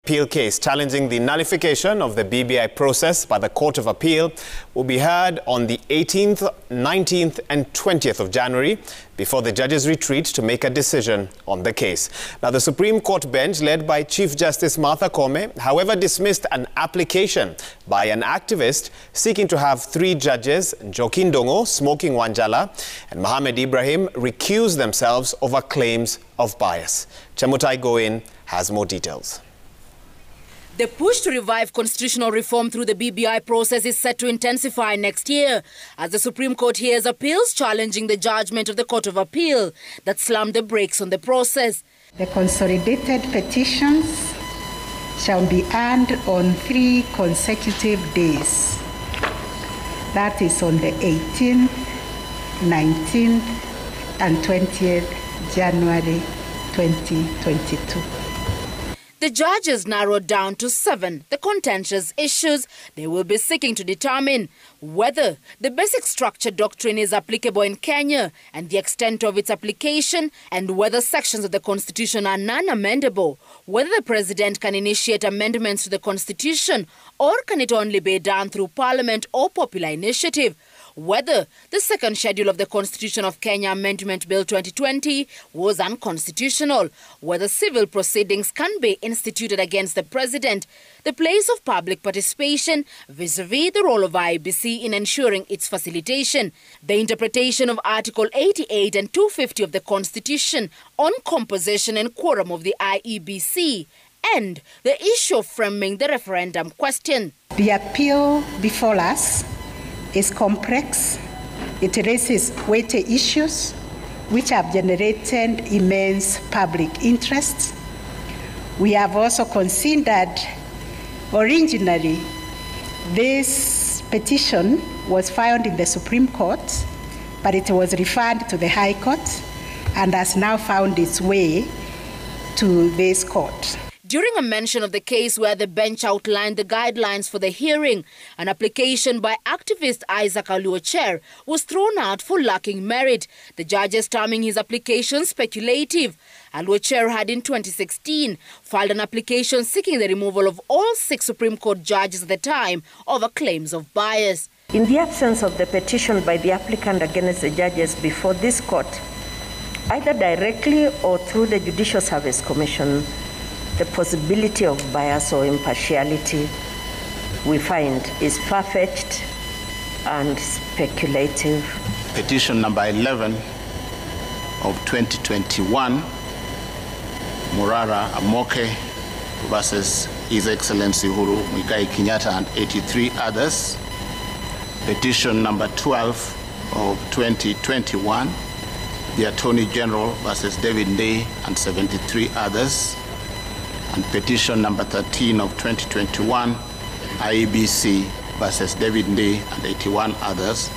Appeal case challenging the nullification of the BBI process by the Court of Appeal will be heard on the 18th, 19th and 20th of January before the judges retreat to make a decision on the case. Now, the Supreme Court bench led by Chief Justice Martha Koome, however, dismissed an application by an activist seeking to have 3 judges, Njoki Ndongo, Smoking Wanjala and Mohamed Ibrahim, recuse themselves over claims of bias. Chemutai Goin has more details. The push to revive constitutional reform through the BBI process is set to intensify next year as the Supreme Court hears appeals challenging the judgment of the Court of Appeal that slammed the brakes on the process. The consolidated petitions shall be heard on 3 consecutive days. That is on the 18th, 19th and 20th January 2022. The judges narrowed down to 7 the contentious issues they will be seeking to determine: whether the basic structure doctrine is applicable in Kenya and the extent of its application, and whether sections of the Constitution are non-amendable, whether the President can initiate amendments to the Constitution or can it only be done through Parliament or popular initiative, whether the second schedule of the Constitution of Kenya Amendment Bill 2020 was unconstitutional, whether civil proceedings can be instituted against the President, the place of public participation vis-a-vis the role of IEBC in ensuring its facilitation, the interpretation of Article 88 and 250 of the Constitution on composition and quorum of the IEBC, and the issue of framing the referendum question. The appeal before us is complex. It raises weighty issues which have generated immense public interest. We have also considered originally this petition was filed in the Supreme Court, but it was referred to the High Court and has now found its way to this court. During a mention of the case where the bench outlined the guidelines for the hearing, an application by activist Isaac Aluocher was thrown out for lacking merit, the judges terming his application speculative. Aluocher had in 2016 filed an application seeking the removal of all 6 Supreme Court judges at the time over claims of bias. In the absence of the petition by the applicant against the judges before this court, either directly or through the Judicial Service Commission, the possibility of bias or impartiality, we find, is far-fetched and speculative. Petition number 11 of 2021, Murara Amoke versus His Excellency Uhuru Muigai Kenyatta and 83 others. Petition number 12 of 2021, the Attorney General versus David Ndei and 73 others. And petition number 13 of 2021, IEBC versus David Ndei and 81 others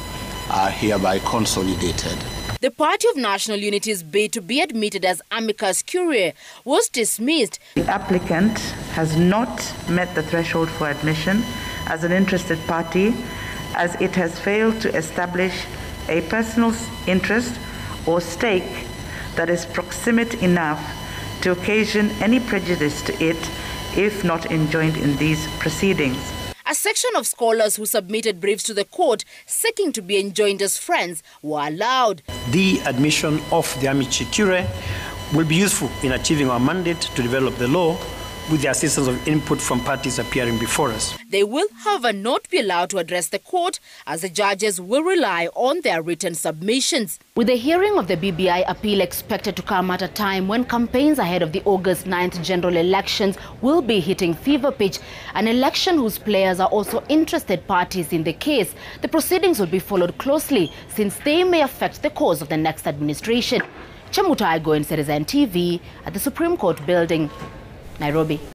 are hereby consolidated. The Party of National Unity's bid to be admitted as amicus curiae was dismissed. The applicant has not met the threshold for admission as an interested party, as it has failed to establish a personal interest or stake that is proximate enough to occasion any prejudice to it if not enjoined in these proceedings. A section of scholars who submitted briefs to the court seeking to be enjoined as friends were allowed. The admission of the amicus curiae will be useful in achieving our mandate to develop the law with the assistance of input from parties appearing before us. They will, however, not be allowed to address the court as the judges will rely on their written submissions. With the hearing of the BBI appeal expected to come at a time when campaigns ahead of the August 9th general elections will be hitting fever pitch, an election whose players are also interested parties in the case, the proceedings will be followed closely since they may affect the course of the next administration. Chemutai Goin, Citizen TV at the Supreme Court building, Nairobi.